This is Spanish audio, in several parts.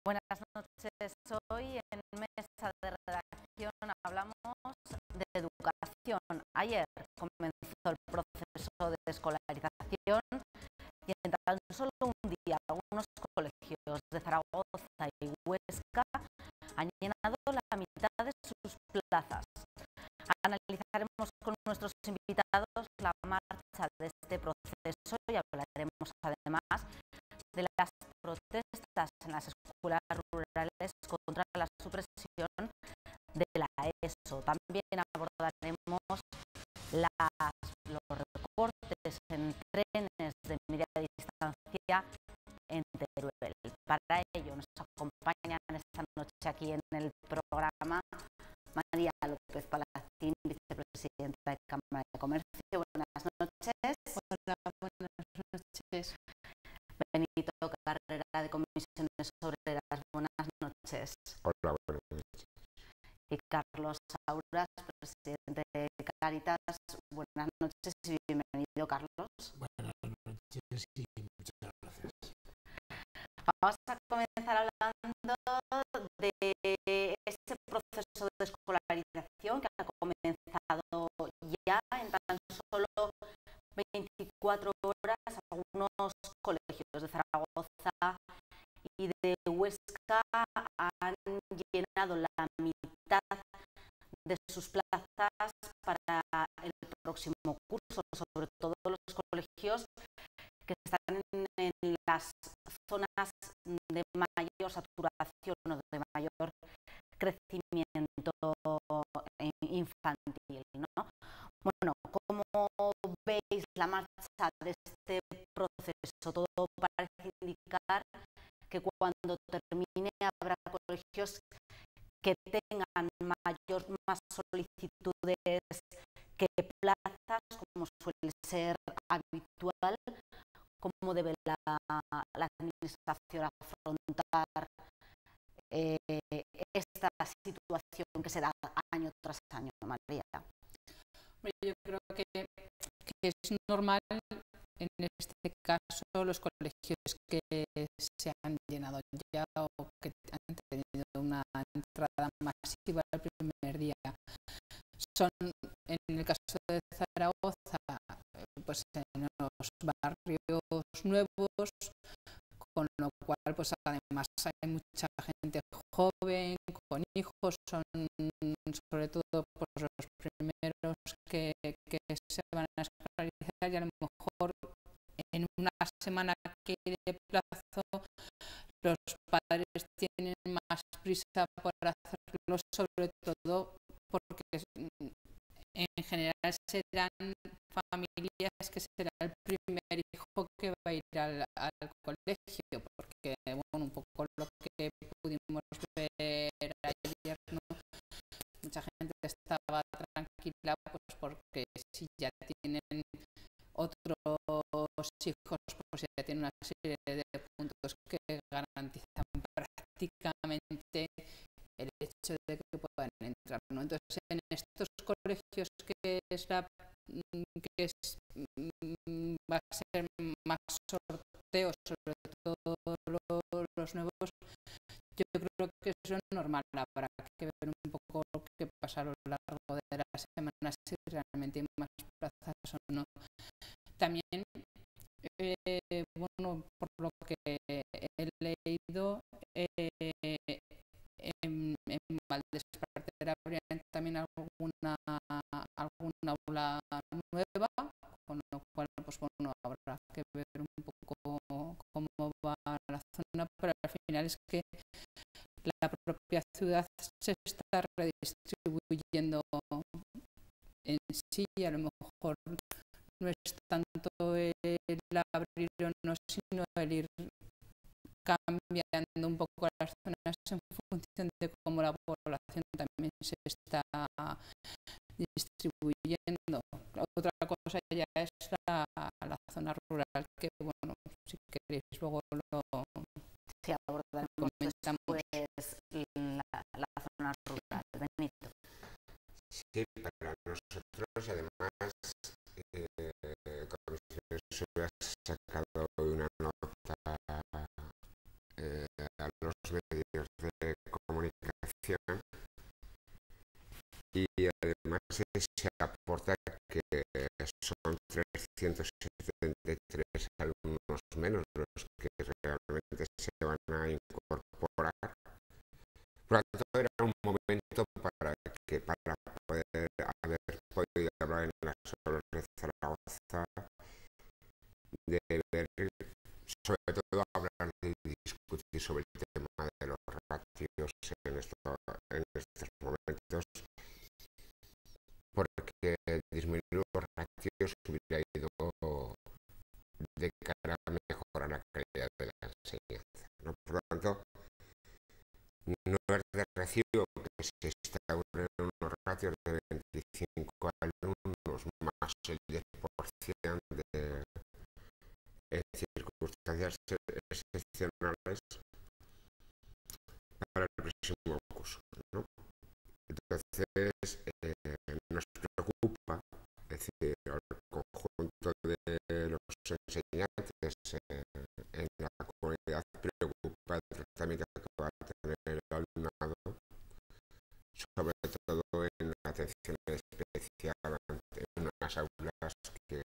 Buenas noches. Hoy en Mesa de Redacción hablamos de educación. Ayer comenzó el proceso de escolarización y en tan solo un día algunos colegios de Zaragoza y Huesca han llenado la mitad de sus plazas. Analizaremos con nuestros invitados la marcha de este proceso y hablaremos además de las protestas en las escuelas rurales contra la supresión de la ESO. También abordaremos los recortes en trenes de media distancia en Teruel. Para ello nos acompañan esta noche aquí en el programa María López Palacín, vicepresidenta de Cámara de Comercio. Buenas noches. Hola, buenas noches. Benito Carrera, de Comisiones Obreras. Buenas noches. Hola, buenas noches. Y Carlos Sauras, presidente de Cáritas. Buenas noches y bienvenido, Carlos. Buenas noches y muchas gracias. Vamos a comenzar hablando de este proceso de escolarización que ha comenzado ya en tan solo 24 horas. Algunos colegios de Zaragoza y de Huesca han llenado la mitad de sus plazas para el próximo curso, sobre todo los colegios que están en las zonas de mayor saturación o de mayor crecimiento infantil, ¿no? Bueno, ¿cómo veis la marcha de este proceso? Todo parece indicar que cuando termine habrá colegios que tengan más solicitudes que plazas, como suele ser habitual. ¿Cómo debe la Administración afrontar esta situación que se da año tras año, María? Yo creo que es normal en este caso los colegios que se han llenado ya o que han tenido una entrada masiva el primer día. Son, en el caso de Zaragoza, pues en los barrios nuevos, con lo cual pues además hay mucha gente joven, con hijos, son sobre todo pues, los primeros que se van a escolarizar y a lo mejor en una semana que de plazo los padres tienen más prisa por hacerlo, sobre todo porque en general serán familias que será el primer hijo que va a ir al colegio, porque bueno, un poco lo que pudimos ver ayer, ¿no? Mucha gente estaba tranquila pues porque si ya tienen otros hijos, pues ya tienen una serie de puntos que garantizan prácticamente el hecho de que puedan entrar, ¿no? Entonces, en estos colegios va a ser más sorteo, sobre todo los nuevos, yo creo que eso es normal. Habrá que ver un poco lo que pasa a lo largo de las semanas, si realmente hay más plazas o no. También, bueno, por lo que he leído, en Valdespartera habría también alguna aula nueva, con lo cual pues bueno, habrá que ver un poco cómo va la zona, pero al final es que la propia ciudad se está redistribuyendo en sí, y a lo mejor no es tanto el abrir o no, sino el ir cambiando un poco las zonas en función de cómo la población también se está distribuyendo. Otra cosa ya es la zona rural, que bueno, si queréis luego lo comentamos. Después la zona rural, Benito. Sí, para nosotros además Comisiones Obreras ha sacado una nota a los medios de comunicación y además se aporta que son 373 alumnos menos los que realmente se van a incorporar. Por lo tanto, era un momento para poder haber podido hablar en las aulas de Zaragoza, de ver, sobre todo hablar de discutir sobre el tema de los ratios en estos momentos, porque disminuir los ratios hubiera ido de cara a mejorar la calidad de la enseñanza, ¿no? Por lo tanto, no es de recibo que se instauren unos ratios de 25 alumnos más el 10% en circunstancias excepcionales para el próximo curso, ¿no? Entonces, nos preocupa, es decir, al conjunto de los enseñantes en la comunidad preocupa el tratamiento que va a tener el alumnado, sobre todo en la atención especial en unas aulas que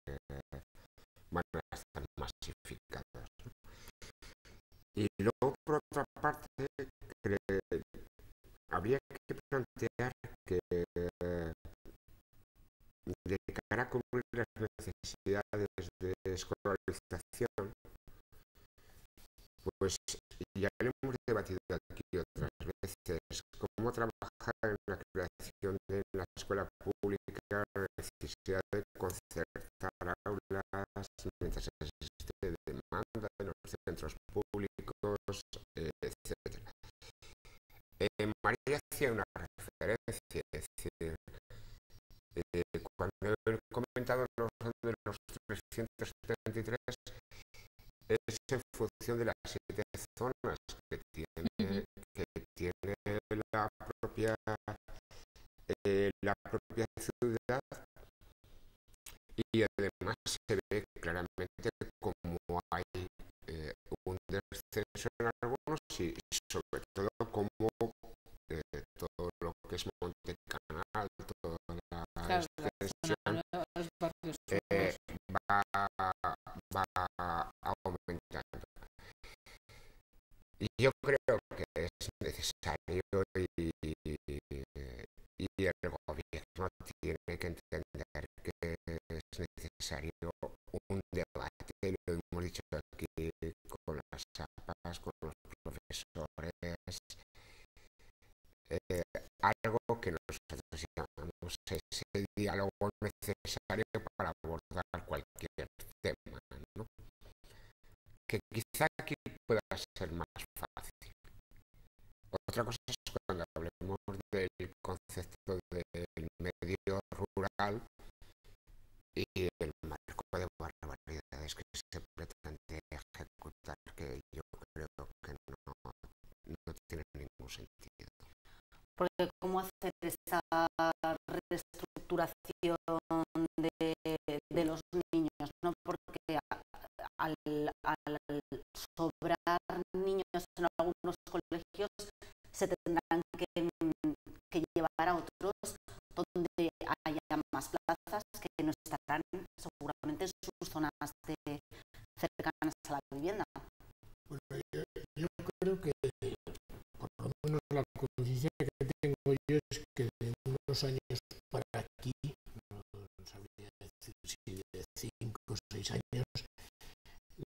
van a estar masificadas, ¿no? Y luego, por otra parte, habría que plantear que de cara a cubrir las necesidades de escolarización, pues ya lo hemos debatido aquí otras veces, cómo trabajar en la creación de la escuela pública, la necesidad de concertar aulas mientras existe demanda en los centros públicos, etc. María hacía una referencia, es decir, cuando he comentado de los 373 es en función de las 7 zonas que tiene la propia ciudad, y además se ve claramente cómo hay un descenso en algunos y sobre todo cómo todo lo que es Montecanal, toda la extensión va aumentando. Y yo creo que es necesario y el gobierno tiene que entender que es necesario un debate, lo hemos dicho aquí con las APAs, con los profesores, algo que nosotros llamamos ese diálogo necesario para abordar cualquier tema, ¿no? Que quizá aquí pueda ser más fácil. Otra cosa es cuando hablemos del concepto del medio rural y el marco de barbaridades que se pretende ejecutar, que yo creo que no tiene ningún sentido. Porque cómo hacer esa reestructuración de los niños, ¿no? Porque al sobrar niños en algunos colegios se tendrán que llevar a otros donde haya más plazas que no estarán seguramente en sus zonas cercanas a la vivienda. Bueno, yo creo que por lo menos la conciencia que tengo yo es que de unos años para aquí, no sabría decir si de 5 o 6 años,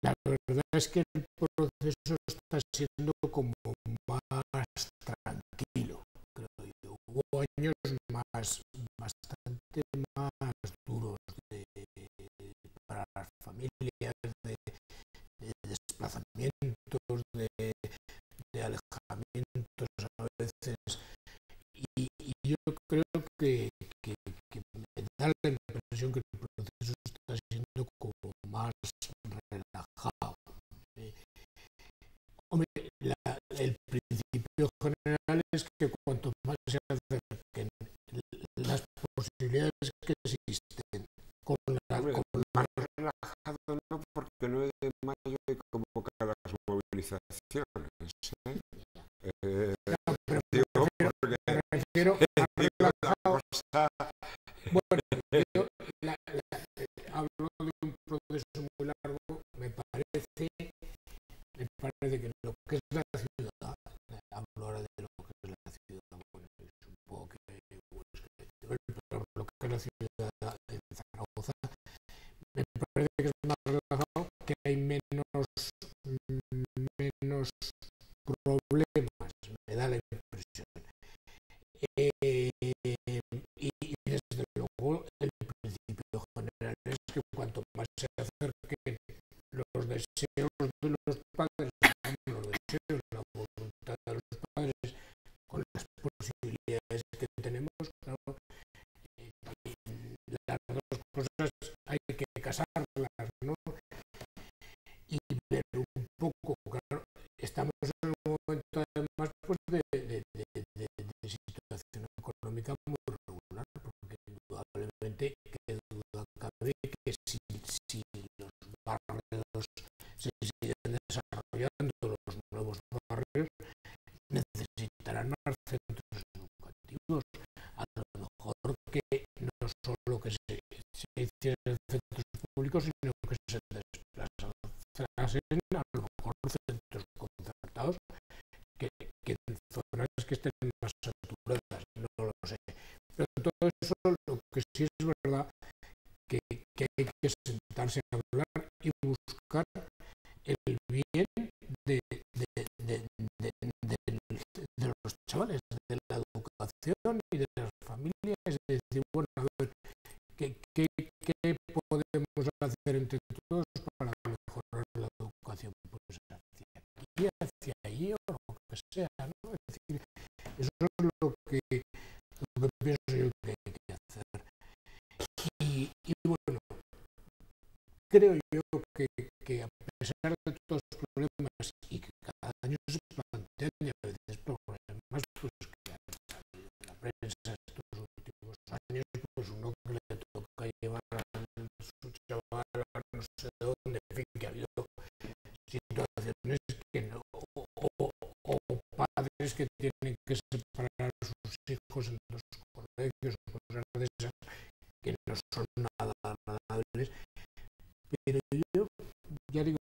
la verdad es que el proceso está siendo como más tranquilo, creo yo. Hubo años bastante más duros para las familias, de desplazamientos, de alejamientos a veces, y yo creo que me da la impresión que el proceso está siendo como más relajado. Hombre, el principio general es que cuanto más se acerquen las posibilidades que existen con más relajado, no, porque el 9 de mayo hay convocadas las movilizaciones, ¿eh? Bueno, yo hablo de un proceso muy largo, me parece que lo que es la ciudad, hablo ahora de lo que es la ciudad, bueno, supongo que pero lo que es la ciudad de Zaragoza, me parece que es más relajado, que hay menos problemas, me da la impresión. Y desde luego el principio general es que cuanto más se acerquen los deseos de los padres, los deseos, la voluntad de los padres con las posibilidades que tenemos, claro, las dos cosas hay que casarlas, ¿no? Y ver un poco, claro, estamos en un momento además pues de situación económica muy regular, porque indudablemente que duda cabe que si los barrios se siguen desarrollando, los nuevos barrios necesitarán más centros educativos, a lo mejor que no solo que se hicieran centros públicos, sino que se desplazasen a lo mejor centros concertados que en zonas que estén más saturadas, no lo sé. Pero todo eso, lo que sí es verdad, que hay que sentarse a hablar y buscar el bien de los chavales, de la educación y de las familias, es decir, bueno, a ver, ¿qué podemos hacer entre todos para mejorar la educación? Pues hacia aquí, hacia allí, o lo que sea, ¿no? Es decir, eso es lo que pienso yo que hay que hacer. Y bueno, creo yo que a pesar de todos los problemas y que cada año se plantean y a veces problemas, pues que en la prensa estos últimos años, pues uno que le toca llevar a su chaval a no sé dónde, en fin, que ha habido situaciones que no, o padres que tienen que separar a sus hijos en los colegios, cosas de esas que no son nada agradables. Pero yo, ya digo,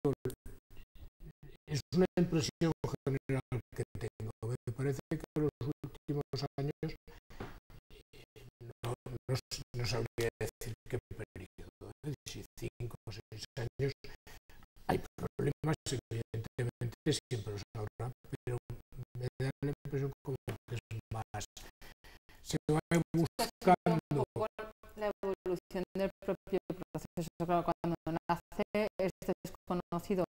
es una impresión general que tengo. Me parece que en los últimos años, no sabría decir qué periodo, si 5 o 6 años, hay problemas, evidentemente siempre los habrá, pero me da la impresión como que es más, se va buscando. La evolución del propio proceso, claro, cuando nace es desconocido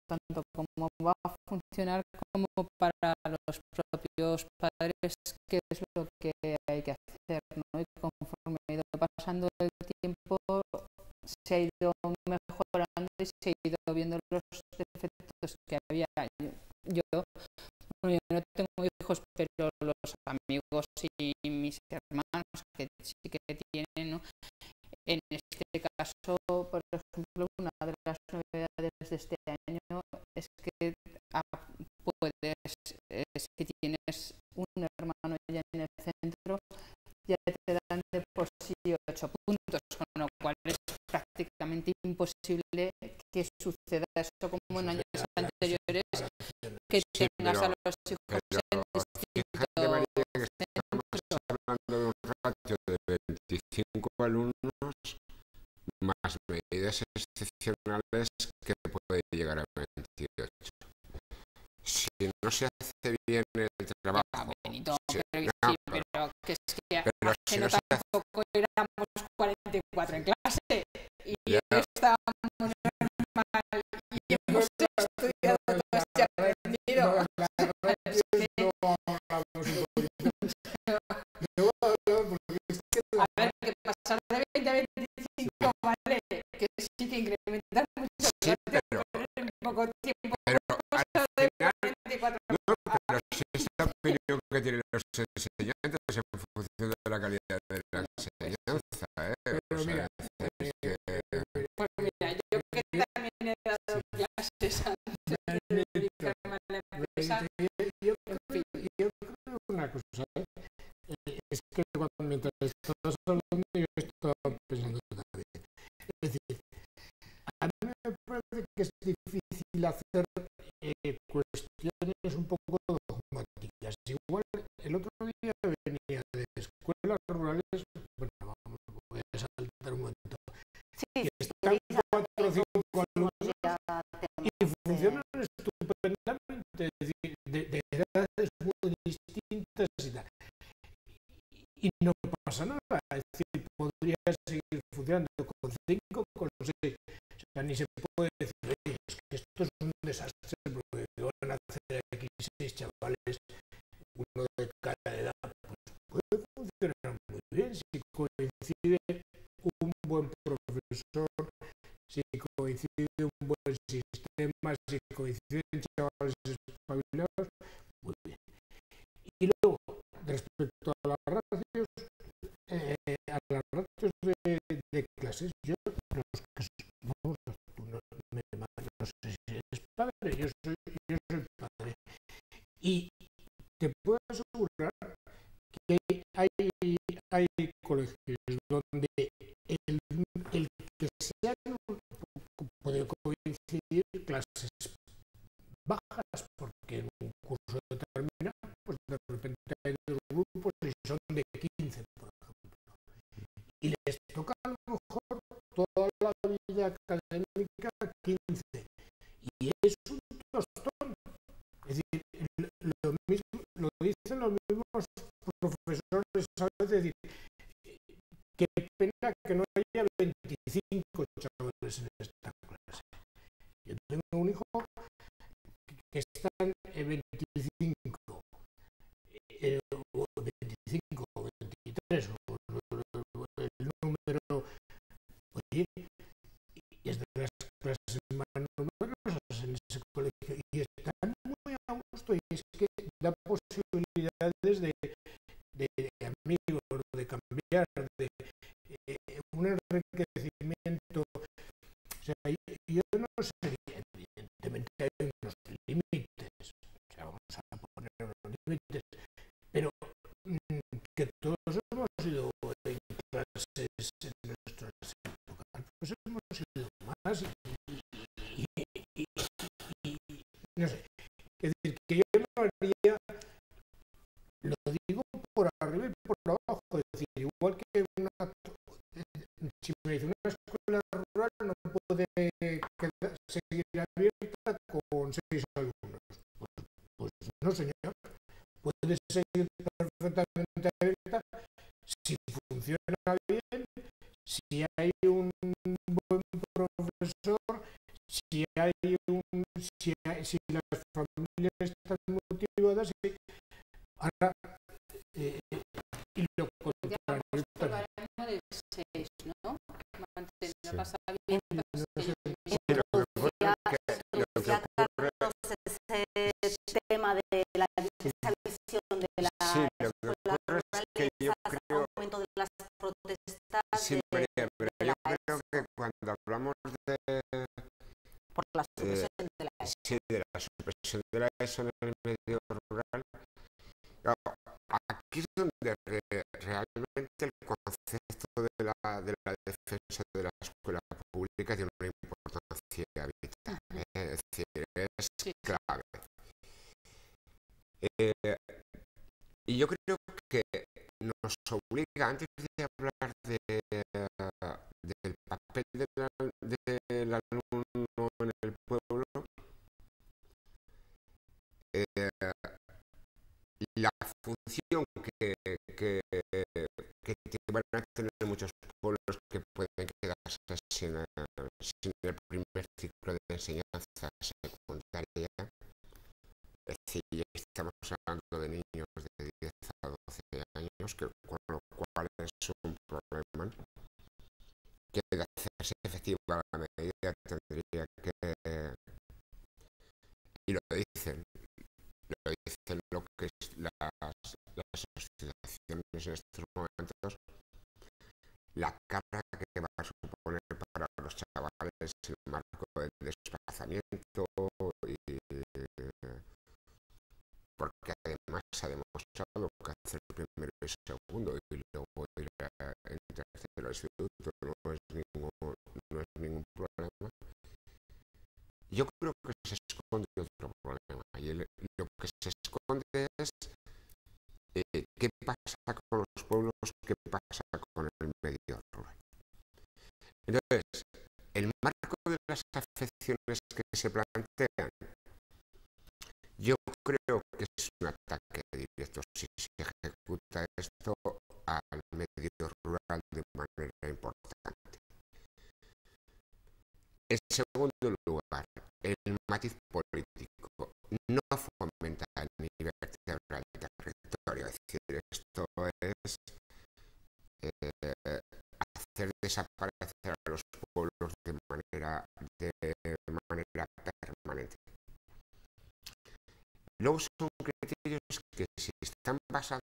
tanto cómo va a funcionar como para los propios padres qué es lo que hay que hacer, ¿no? Y conforme ha ido pasando el tiempo se ha ido mejorando y se ha ido viendo los defectos que había. Yo no tengo hijos, pero los amigos y mis hermanos que sí que tienen, ¿no? En este caso, por ejemplo, una de las novedades de este año es que puedes, si tienes un hermano ya en el centro, ya te dan de por sí 8 puntos, con lo cual es prácticamente imposible que suceda eso como en años anteriores, que tengas a los hijos en distintos centros. Estamos hablando de un ratio de 25 alumnos más medidas excepcionales que puede llegar a 28. Si no se hace bien el trabajo, Benito, si, pero no, sí, pero que es que pero hace si no no se hace, tampoco éramos 44 en clase y ya, estábamos normal y hemos estudiado todo este aprendido. A ver, que pasar de 20 a 25, vale, que sí que incrementar mucho, sí, pero en poco tiempo. al De final, 44 no, pero si es la opinión que tienen los enseñantes en función de la calidad de la enseñanza, pero o sea, mira, Pues mira, yo que también he dado clases antes de dedicarme a la empresa, yo creo una cosa, es que mientras estabas pensando también. Es decir, a mí me parece que es difícil hacer cuestiones un poco dogmáticas. Igual el otro día venía de escuelas rurales, bueno, vamos, voy a saltar un momento, Sí, que están 4 o 5 alumnos y funcionan estupendamente, es decir, de edades muy distintas y tal. Y no pasa nada, es decir, podría seguir funcionando con 5, con 6. O sea, ni se puede decir, oye, es que esto es un desastre porque van a hacer aquí 6 chavales, uno de cada edad. Pues puede funcionar muy bien si coincide un buen profesor, si coincide un buen sistema, si coinciden chavales espabilados, muy bien. Y luego, respecto a las ratios de clases, yo, los que vamos, tú no sé si eres padre, yo soy padre, y te puedo asegurar que hay colegios donde el que sea puede coincidir clases bajas, porque en un curso determinado, pues de repente hay 2 grupos y son de 15, por ejemplo. Y les toca a lo mejor toda la vida académica 15. Y es un tostón. Es decir, lo dicen los mismos profesores, ¿sabes? Es decir, qué pena que no haya 25 chavales en esta clase. Yo tengo un hijo que está en 25, o 25, o 23, o el número, oye, y es de las clases más numerosas en ese colegio, y están muy a gusto, y es que da posibilidades de amigos, de cambiar, de un enriquecimiento. O sea, yo no sé, evidentemente hay unos límites, o sea, vamos a poner unos límites, pero que todos hemos ido en clases en nuestras épocas, pues hemos ido más y no sé, es decir, que yo no haría, lo digo por arriba y por abajo, es decir, igual que si me dice una escuela rural no puede seguir abierta con 6 alumnos, pues no señor, puede seguir perfectamente abierta si funciona bien, si hay un buen profesor, si las familias están motivadas. Ahora, y lo contrario también. De 6, ¿no? Mantener Sí. las abiertas. Ese tema de esa visión de la Sí, lo que escuela ocurre es que yo rural, creo, aumento de las protestas sí, María, pero yo creo que cuando hablamos por la supresión de la ESO. sí, de la supresión de la ESO en el medio rural, claro, aquí es donde realmente el concepto de la defensa de la escuela pública tiene una importancia vital, es decir, es clave. Y yo creo que nos obliga, antes de hablar del papel del alumno en el pueblo, la función que van a tener muchos pueblos que pueden quedarse sin el primer ciclo de enseñanza secundaria. Es decir, estamos hablando de niños de 10 a 12 años, con lo cual es un problema que de hacerse efectiva la medida tendría que, y lo dicen lo que es las asociaciones en estos momentos, la carga que va a suponer para los chavales el marco del desplazamiento, y porque además se ha demostrado que hacer primero y segundo y luego ir en tercero al instituto, no es ningún problema. Yo creo que se esconde otro problema, y lo que se esconde es qué pasa con los pueblos, qué pasa con el medio rural. Entonces, el marco de las afecciones que se plantean, yo creo que es un ataque directo si se ejecuta esto al medio rural de manera importante. En segundo lugar, el matiz político no fomenta ni vertebra el territorio. Es decir, esto es hacer desaparecer a los pueblos de manera permanente. Luego son criterios que, si están basados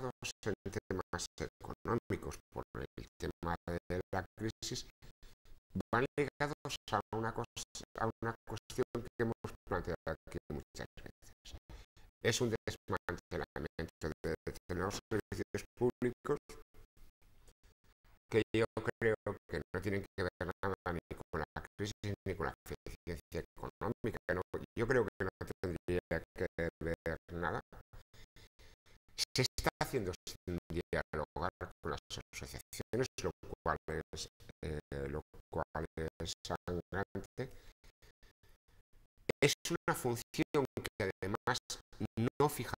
en temas económicos por el tema de la crisis, van ligados a una cuestión que hemos planteado aquí muchas veces. Es un desmantelamiento de determinados servicios públicos que yo creo que no tienen que ver nada ni con la crisis ni con la eficiencia económica. ¿No? Yo creo que no tendría que ver nada. Se está haciendo sin dialogar con las asociaciones, lo cual es sangrante. Es una función que además no fija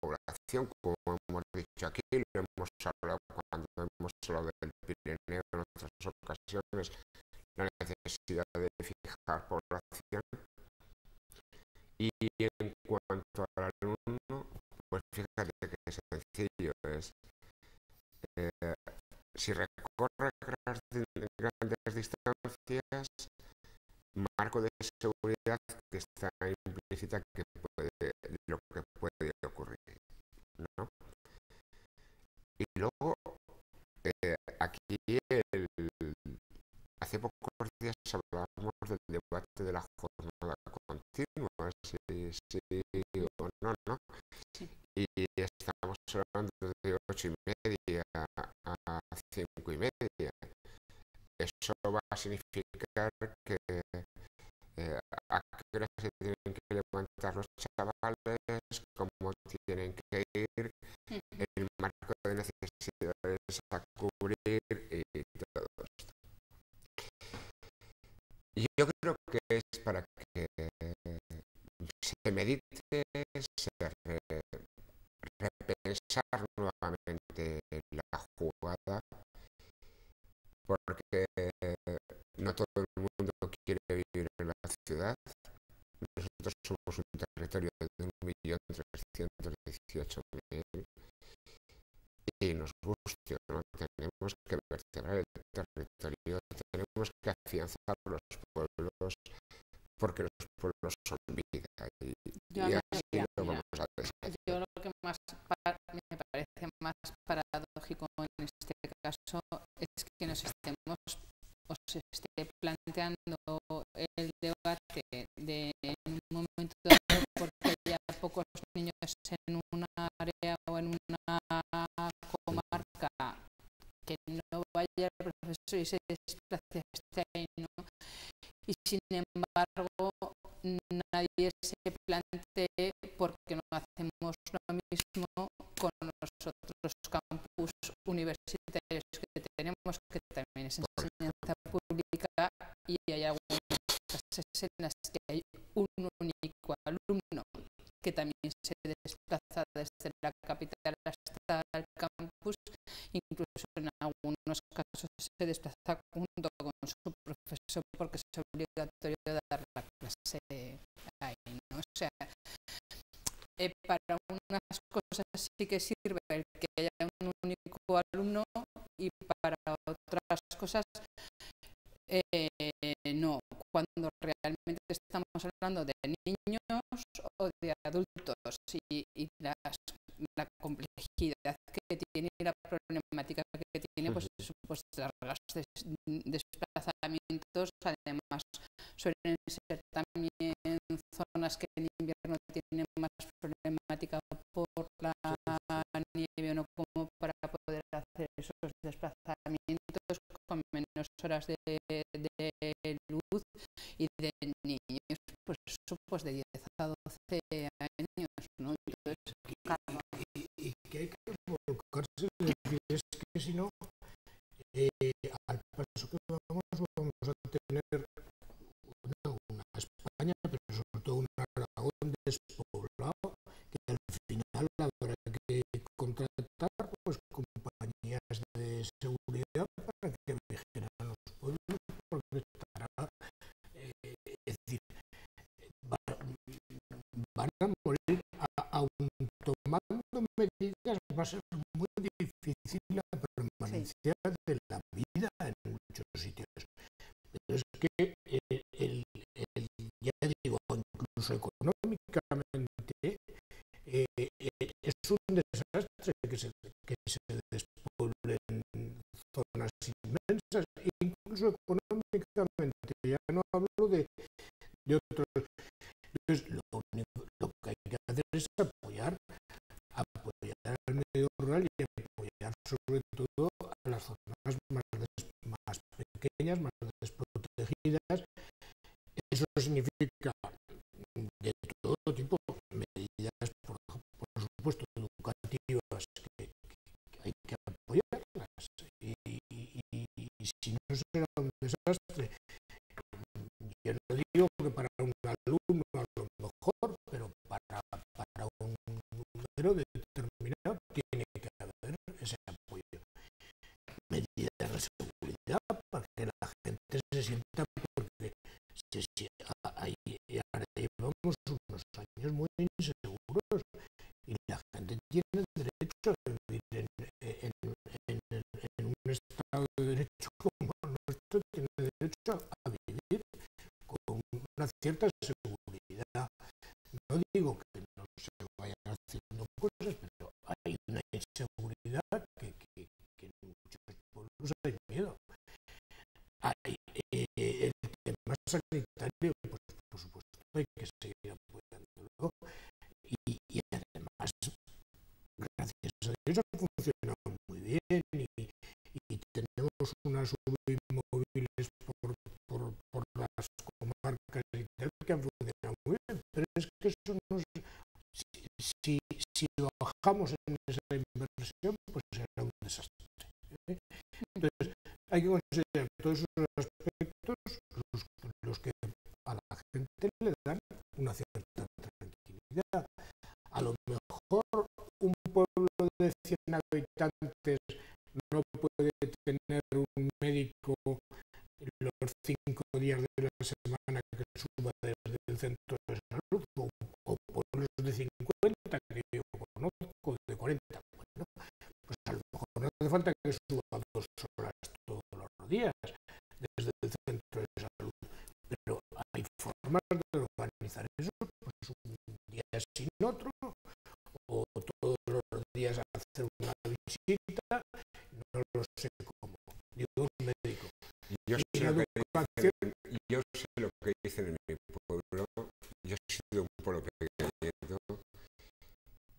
población, como hemos dicho aquí, lo hemos hablado cuando hemos hablado del Pirineo en otras ocasiones, la necesidad de fijar población. Y en cuanto al alumno, pues fíjate que es sencillo, si recorre grandes distancias, marco de seguridad que está implícita lo que puede ocurrir, ¿no? Y luego aquí hace pocos días hablábamos del debate de la jornada continua, si o no, ¿no? Sí. Y estamos hablando de 8:30 a 5:30. Eso va a significar que a qué hora se tienen que levantar los chavales, cómo tienen que ir, el marco de necesidades a cubrir y todo esto. Y yo creo que es para que se medite, se repensar nuevamente la jugada, porque no todo el mundo quiere vivir en la ciudad. Nosotros somos un territorio de 1.318.000 y nos guste o no, tenemos que vertebrar el territorio, tenemos que afianzar los pueblos, porque los pueblos son vida y así lo vamos a desarrollar. Yo lo que más me parece más paradójico en este caso es que nos estemos o se esté planteando el debate de en un momento dado porque haya pocos niños en una área o en una comarca, que no vaya el profesor y se desplace hasta ahí, ¿no? Y sin embargo nadie se plantee por qué no hacemos lo mismo con los otros campus universitarios que tenemos, que también es enseñanza pública, y hay algunas clases en las que hay un único alumno que también se desplaza desde la capital hasta el campus, incluso en algunos casos se desplaza junto con su profesor porque es obligatorio dar la clase ahí, ¿no? O sea, para unas cosas sí que sirve el que haya un único alumno y para otras cosas no, cuando realmente estamos hablando de niños o de adultos y la complejidad que tiene y la problemática que tiene, pues largos desplazamientos, además suelen ser también zonas que en invierno tienen más problemática por la nieve, no como para poder hacer esos desplazamientos con menos horas de luz, y de niños, pues eso, pues de 10 a 12 años, ¿no? Entonces, y que hay que volcarse, es que si no, al paso que vamos a tener una España, pero sobre todo un Aragón despoblado, que al final habrá que contratar pues compañías de seguridad para que vigilen a los pueblos, porque estará, es decir, van a morir aún tomando medidas, va a ser muy difícil la permanencia de la vida en muchos sitios. Pero es que ya digo, incluso económicamente, es un desastre que se despueblen zonas inmensas, incluso económicamente. Ya no hablo de otros. Entonces, lo que hay que hacer es apoyar al medio rural y apoyar sobre todo a las zonas más pequeñas, más desprotegidas. Eso significa de todo tipo, medidas, por supuesto, educativas, que hay que apoyarlas. Y si no será un desastre, yo no digo que para un alumno a lo mejor, pero para un número determinado tiene que haber ese apoyo. Medidas de seguridad para que la gente se sienta, porque ahí llevamos unos años muy inseguros y la gente tiene derecho a vivir en un estado de derecho como el nuestro, tiene derecho a vivir con una cierta seguridad. No digo que no se vayan haciendo cosas, pero hay una inseguridad que en muchos pueblos hay miedo. El tema sanitario, pues por supuesto hay que seguir apoyándolo, y además, gracias a Dios, ha funcionado muy bien, y tenemos unas UBI móviles por las comarcas y tal, que han funcionado muy bien, pero es que eso no es, si bajamos en esa inversión, pues será un desastre. Entonces, hay que considerar todos esos aspectos, los que a la gente le dan una cierta tranquilidad. A lo mejor un pueblo de 100 habitantes no puede tener un médico los 5 días de la semana que suba desde el centro de salud, o pueblos de 50 que yo conozco, de 40. Bueno, pues a lo mejor no hace falta que suba 2 horas todos los días desde el centro de salud, pero hay formas de organizar eso, pues un día sin otro, o todos los días hacer una visita, no lo sé cómo. Digo, un médico. Yo sé lo que dicen en mi pueblo. Yo he sido un pueblo pequeñito,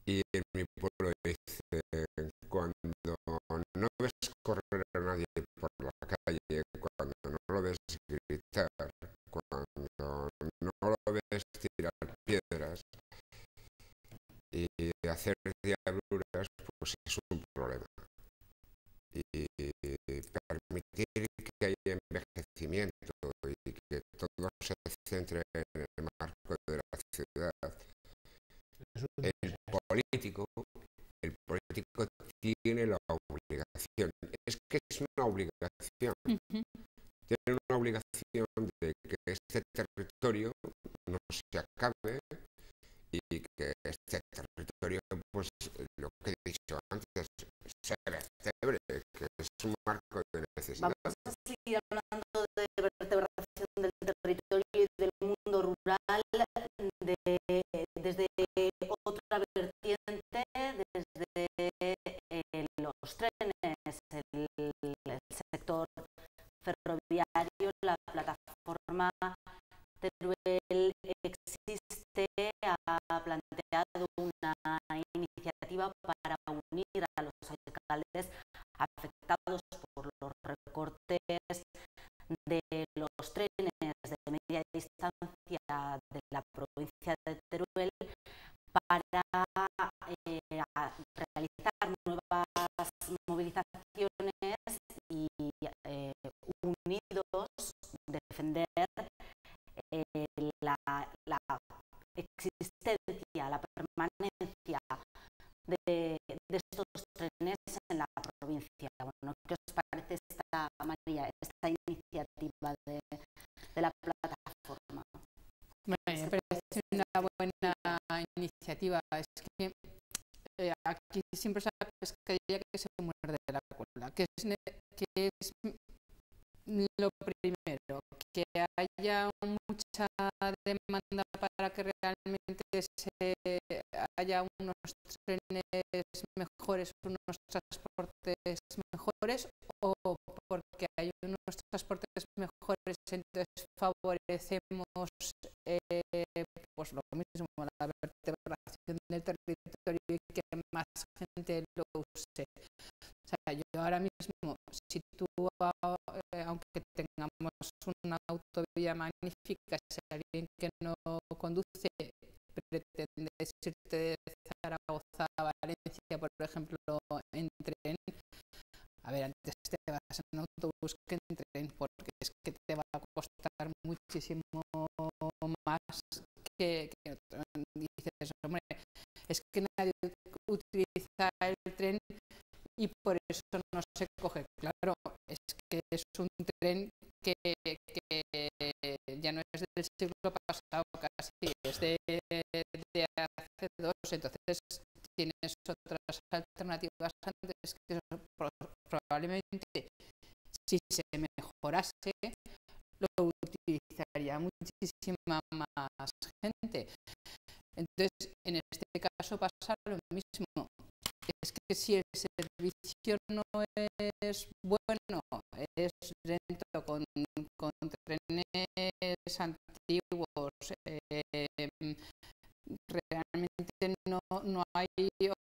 y en mi pueblo dicen: cuando no ves correr a nadie por la calle, cuando no lo ves gritar, cuando no lo ves tirar piedras y hacer diabluras, pues es un problema. Y permitir que haya envejecimiento y que todo se centre en el marco de la ciudad. El político tiene la obligación, es que es una obligación, tiene una obligación de que este territorio no se acabe, y que este territorio, pues lo que he dicho antes, se vertebre, que es un marco de necesidad. Vamos a seguir hablando de vertebración del territorio y del mundo rural desde otra vertiente, desde los trenes, el sector ferroviario. La plataforma Teruel Existe ha planteado una iniciativa para unir a los alcaldes afectados por los recortes de los trenes de media distancia de la provincia de Teruel para realizar nuevas movilizaciones y unidos defender la existencia, la permanencia de estos trenes en la provincia. Bueno, ¿qué os parece esta, María, esta iniciativa de la plataforma? Me parece una buena iniciativa. Es que aquí siempre es la pescadilla que se muerde la cola, que es lo primero, que haya mucha demanda para que realmente haya unos trenes mejores, unos transportes mejores, o porque hay unos transportes mejores, entonces favorecemos pues lo mismo, la vertebración del territorio y que más gente lo use. O sea, yo ahora mismo, si tú, aunque tengamos una autovía magnífica, si alguien que no conduce pretende irte de Zaragoza a Valencia, por ejemplo, en tren, a ver, antes te vas en autobús que en tren, porque es que te va a costar muchísimo más que dices, hombre, es que nadie utiliza el tren y por eso no se coge. Claro, es que es un tren que ya no es del siglo pasado casi, es de hace 2, entonces tienes otras alternativas antes que probablemente si se mejorase lo utilizaría muchísima más gente. Entonces, en este caso pasa lo mismo. Es que si el servicio no es bueno, es lento, con trenes antiguos, realmente no hay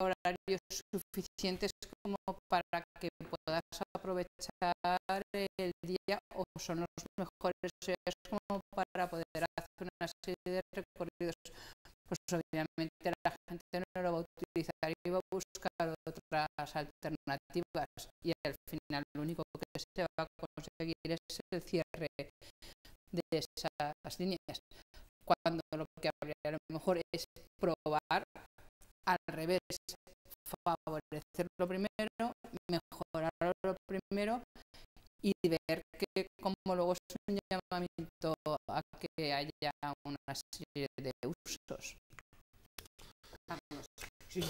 horarios suficientes como para que puedas aprovechar el día, o son los mejores horarios como para poder hacer una serie de recorridos. Pues obviamente la gente no lo va a utilizar y va a buscar otras alternativas, y al final lo único que se va a conseguir es el cierre de esas líneas, cuando lo que habría a lo mejor es probar al revés, favorecer lo primero, mejorar lo primero y ver que como luego es un llamamiento a que haya una serie de usos. Sí,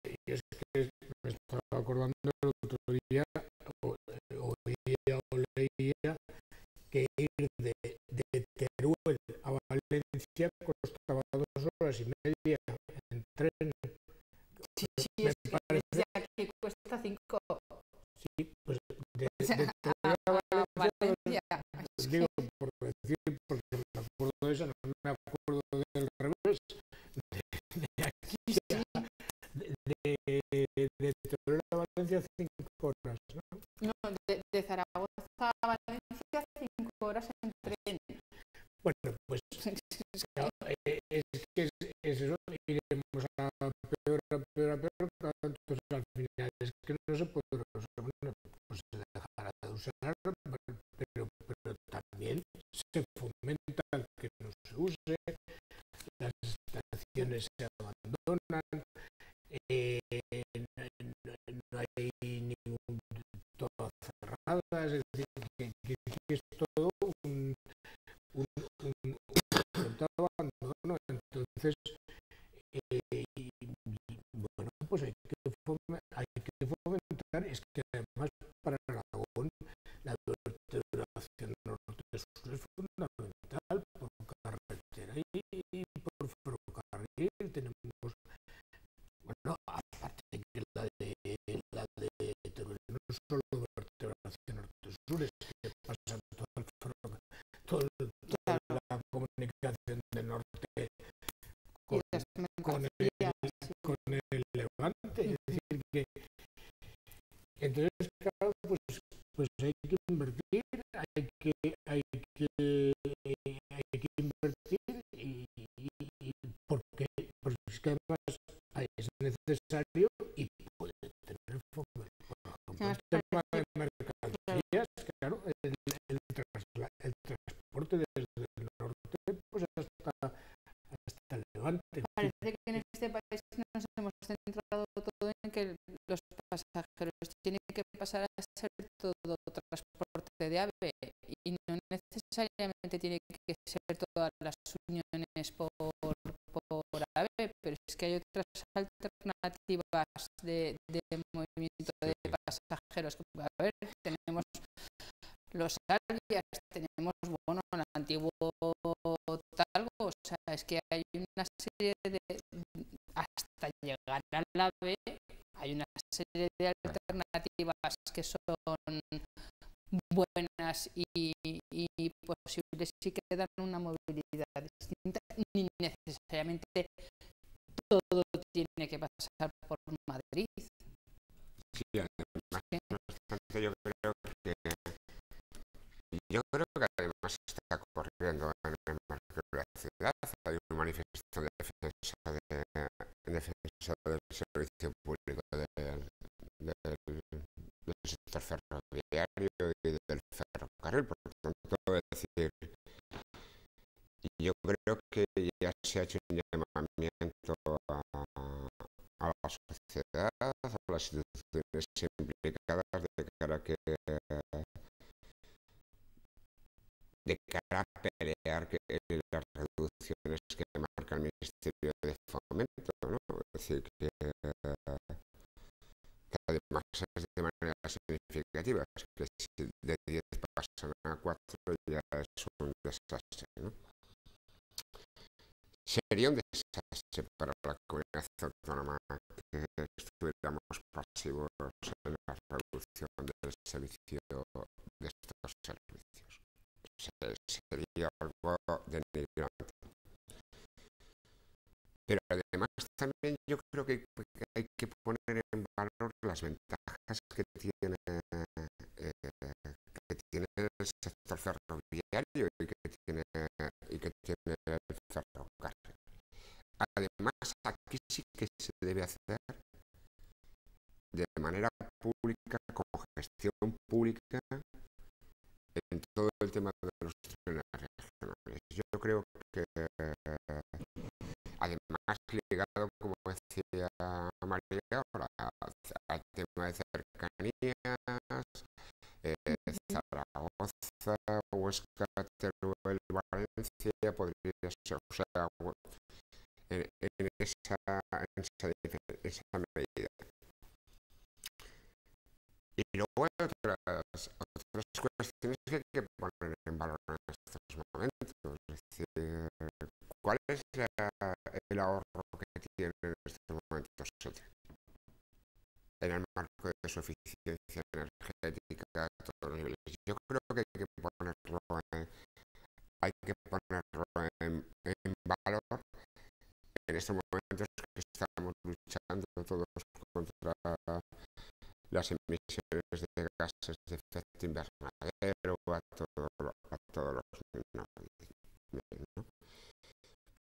y es que me estaba acordando el otro día, oía o leía que ir de Teruel a Valencia costaba 2 horas y media en tren. Sí, es que desde aquí cuesta 5. Sí, pues de Teruel a Valencia, digo, por decir, porque me acuerdo de esa, no me acuerdo del revés, de aquí de Teruel a Valencia 5 horas, ¿no? No, de Zaragoza a Valencia 5 horas en tren. Bueno, pues claro, es que es eso, iremos a peor, entonces al final es que no se puede usar, bueno, pues se dejará de usar, pero también se fomenta que no se use, las estaciones se abandonan, no hay ningún todas cerradas, es decir, que es todo un abandono. Entonces, bueno, pues hay que fomentar, es que además para Aragón la vertebración norte-sur es fundamental, por carretera y por ferrocarril. Tenemos, bueno, aparte que la de Teruel no es solo vertebración norte-sur, es que pasa toda la comunicación del norte con el Levante. Es decir, que entonces, claro, pues hay que invertir, hay hay que invertir porque es que además es necesario y puede tener fondo. Por ejemplo, el tema de mercancías, claro, el transporte desde el norte pues hasta el Levante. Parece que en este país nos hemos centrado todo en que los pasajeros tienen que pasar a ser todo transporte de ave y no necesariamente tiene que ser todas las uniones por ave, pero es que hay otras alternativas de movimiento de pasajeros. A ver, tenemos los Alvias, tenemos, bueno, el antiguo Talgo, o sea, es que hay una serie de, hasta llegar al AVE, hay una serie de alternativas que son buenas y posibles y que dan una movilidad distinta, ni necesariamente todo tiene que pasar por Madrid. Sí, además, no obstante, yo creo que además está ocurriendo en el marco de la ciudad. Hay un manifiesto en defensa del servicio público del sector ferroviario y del ferrocarril. Por lo tanto, es decir, yo creo que ya se ha hecho un llamamiento a la sociedad, a las instituciones implicadas de cara a pelear las reducciones que marca el Ministerio de Fomento, ¿no? Es decir, que además es de manera significativa, que si de 10 pasan a 4 ya es un desastre, ¿no? Sería un desastre para la comunidad autónoma que estuviéramos pasivos en la reducción del servicio de estos servicios. Sería algo denigrante. Pero además también yo creo que hay que poner en valor las ventajas que tiene el sector ferroviario y que tiene el ferrocarril. Además, aquí sí que se debe hacer de manera pública, como gestión pública, en todo el tema de los trenes regionales. Yo creo que, además, ligado, como decía María, ahora al tema de cercanías, Zaragoza, Huesca, Teruel, Valencia, podría ser, o sea, en esa medida. Y luego hay otras cuestiones que hay que poner en valor en estos momentos. Es decir, ¿cuál es el ahorro que tiene en estos momentos en el marco de su eficiencia energética a todos los niveles? Yo creo que hay que ponerlo en valor en estos momentos que estamos luchando todos contra las emisiones de gases de efecto invernadero a todos los niveles, ¿no?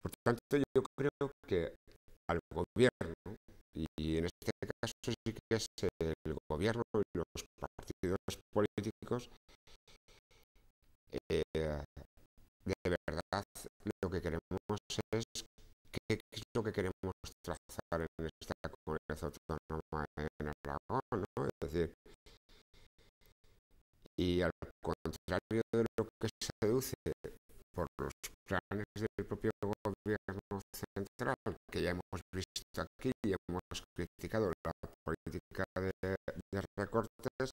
Por tanto, yo creo que al gobierno, y en este caso sí que es el gobierno y los partidos políticos, de verdad lo que queremos es qué es lo que queremos trazar en esta comunidad autónoma en Aragón, ¿no? Es decir, y al contrario de lo que se deduce por los planes del propio gobierno central, que ya hemos visto aquí y hemos criticado la política de recortes,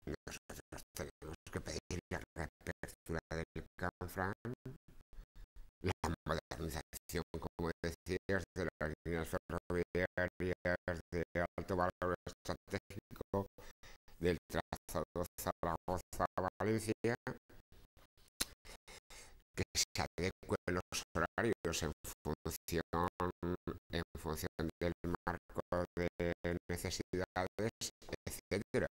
nosotros tenemos que pedir la reapertura del Canfranc, la modernización, como decías, de las líneas ferroviarias de alto valor estratégico, del trazado Zaragoza-Valencia, que se adecuen los horarios en función del marco de necesidades, etcétera.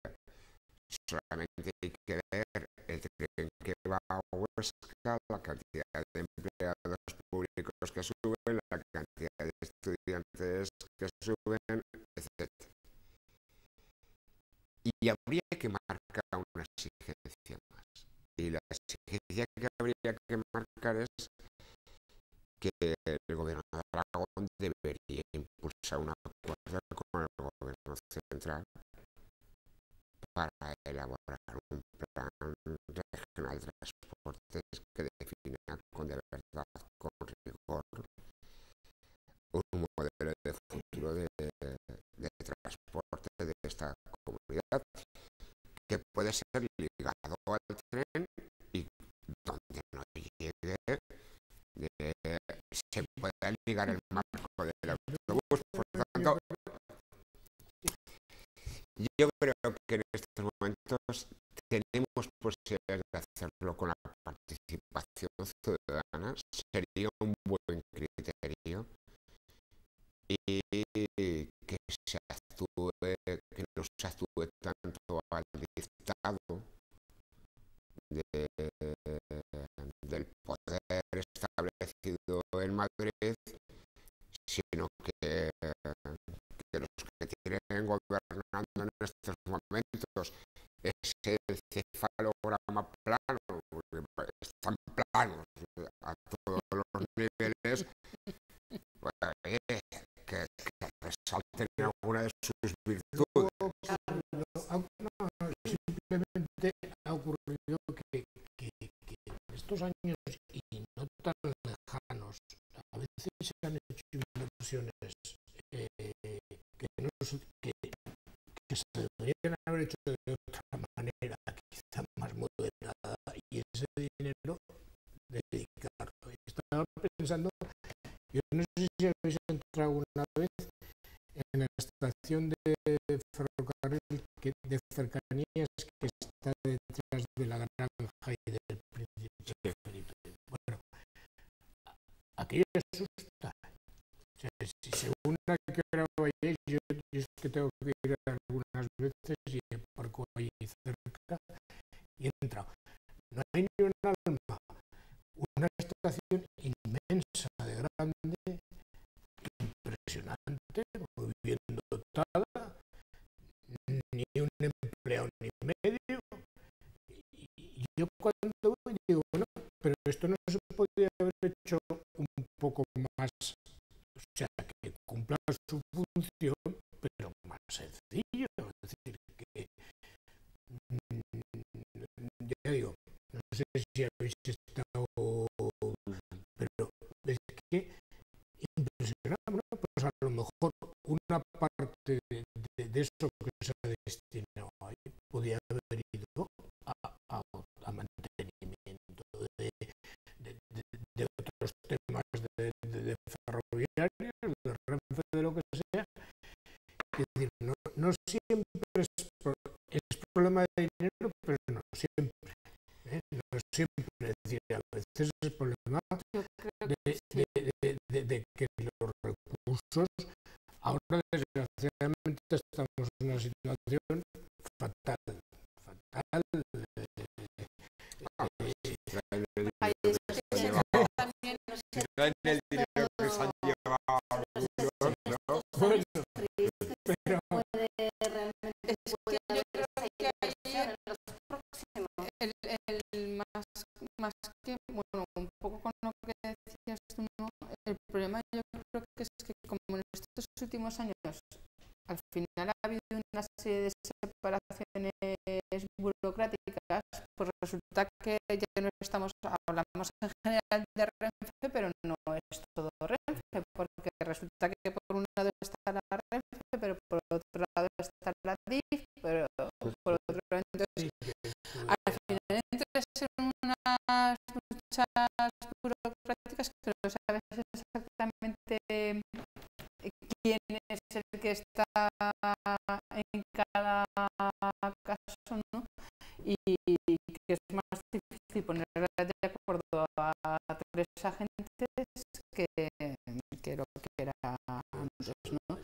solamente hay que ver el tren que va a Huesca, la cantidad de empleados públicos que suben, la cantidad de estudiantes que suben, etc. Y habría que marcar una exigencia más. Y la exigencia que habría que marcar es que el gobierno de Aragón debería impulsar un acuerdo con el gobierno central para elaborar un plan regional de transportes que defina de verdad, con rigor, un modelo de futuro de transporte de esta comunidad que puede ser ligado al tren y donde no llegue se puede ligar el marco del autobús. Por tanto, yo creo que en estos momentos tenemos posibilidades de hacerlo con la participación ciudadana. Sería un buen criterio y que se actúe, que no se actúe tanto al dictado del poder establecido en Madrid, sino que los que tienen gobernando en estos momentos ese cefalograma plano, están planos a todos los niveles, pues, que resalten alguna de sus virtudes. No, simplemente ha ocurrido que en estos años y no tan lejanos, a veces se han hecho inversiones que se deberían haber hecho de otra manera, quizá más moderada, y ese dinero dedicarlo. Estaba pensando, yo no sé si habéis entrado una vez en la estación de ferrocarril de cercanías que está detrás de la granja y del Príncipe Felipe. Bueno, aquello asusta. O sea, si según a qué hora vayáis, yo es que tengo que ir algunas veces y aparco ahí cerca y he entrado. No hay ni un alma. Una estación inmensa, de grande, impresionante, muy bien dotada, ni un empleado ni medio. Y yo cuando voy digo, bueno, pero esto no se podría haber hecho un poco más, o sea, que cumpla su función, pero más sencillo. Es decir, que ya digo, no sé si habéis estado, pero es que impresionante. Bueno, pues a lo mejor una parte de eso que se ha destinado ahí podía haber ido a mantenimiento de otros temas de ferroviarios, de Renfe, de lo que sea. Es decir, no siempre es problema de dinero, pero no siempre. No siempre. Es decir, a veces es problema de que los recursos, ahora desgraciadamente estamos en una situación fatal. Traen el dinero que se han llevado algunos, ¿no? Pero Es que yo creo que ahí el más que, bueno, un poco con lo que decías tú, ¿no? El problema yo creo que es que como en estos últimos años al final ha habido una serie de separaciones burocráticas, pues resulta que ya no hablamos en general de Renfe, pero no es todo Renfe, porque resulta que por un lado está la Renfe, pero por otro lado está la DIF, pero por otro lado, entonces al final entre ser unas luchas burocráticas que no sabes exactamente quién es el que está en cada caso, ¿no? Y que es más difícil poner de acuerdo a tres agentes que lo que era antes, ¿no?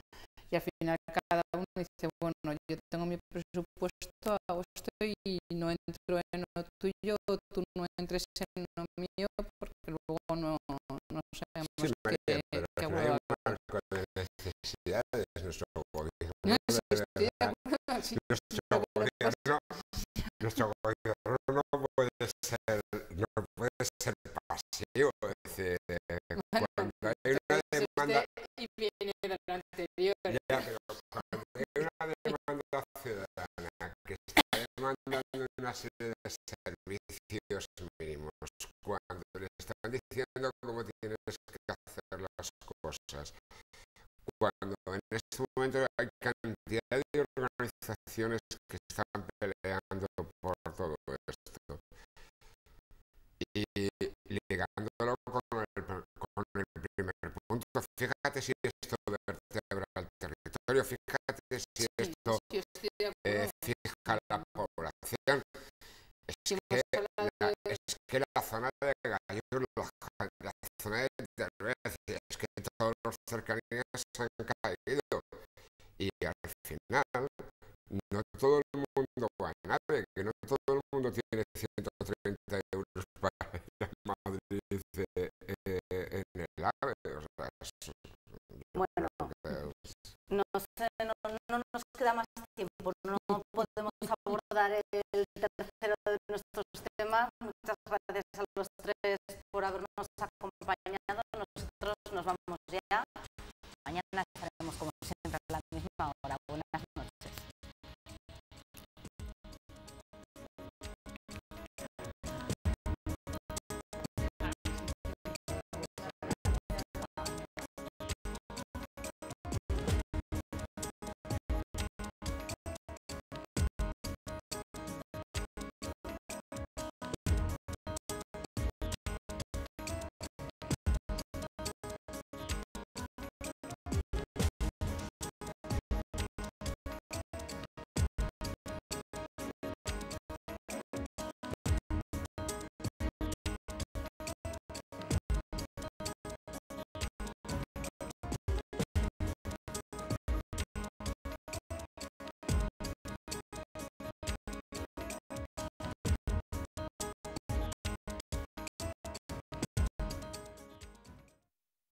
Y al final cada uno dice, bueno, yo tengo mi presupuesto, hago estoy y no entro en lo tuyo, tú no entres en lo mío, porque luego no sabemos Sí, María, pero qué no hay un acuerdo. marco de necesidades. Nuestro gobierno No, sí, debe estoy de dar- acuerdo, sí, nuestro lo que pasa nuestro gobierno no puede ser pasivo. Es decir, bueno, cuando hay una es demanda, y viene del anterior. ya, pero cuando hay una demanda ciudadana que está demandando una serie de servicios mínimos, cuando le están diciendo cómo tienes que hacer las cosas, cuando en este momento hay cantidad de organizaciones que están peleando por todo esto y ligándolo con el primer punto, fíjate si esto vertebra el territorio, fíjate si esto Sí, estoy de acuerdo. fija la población. Si hemos hablado de- Es que la zona de Gallos, la zona de Teruel, es que todos los cercanías se han caído y al final no todo el mundo va a nave, que no todo el mundo tiene 130 euros para ir a Madrid en el AVE. O sea, Bueno, no sé, no nos queda más tiempo, no podemos abordar el tercero de nuestros temas. Muchas gracias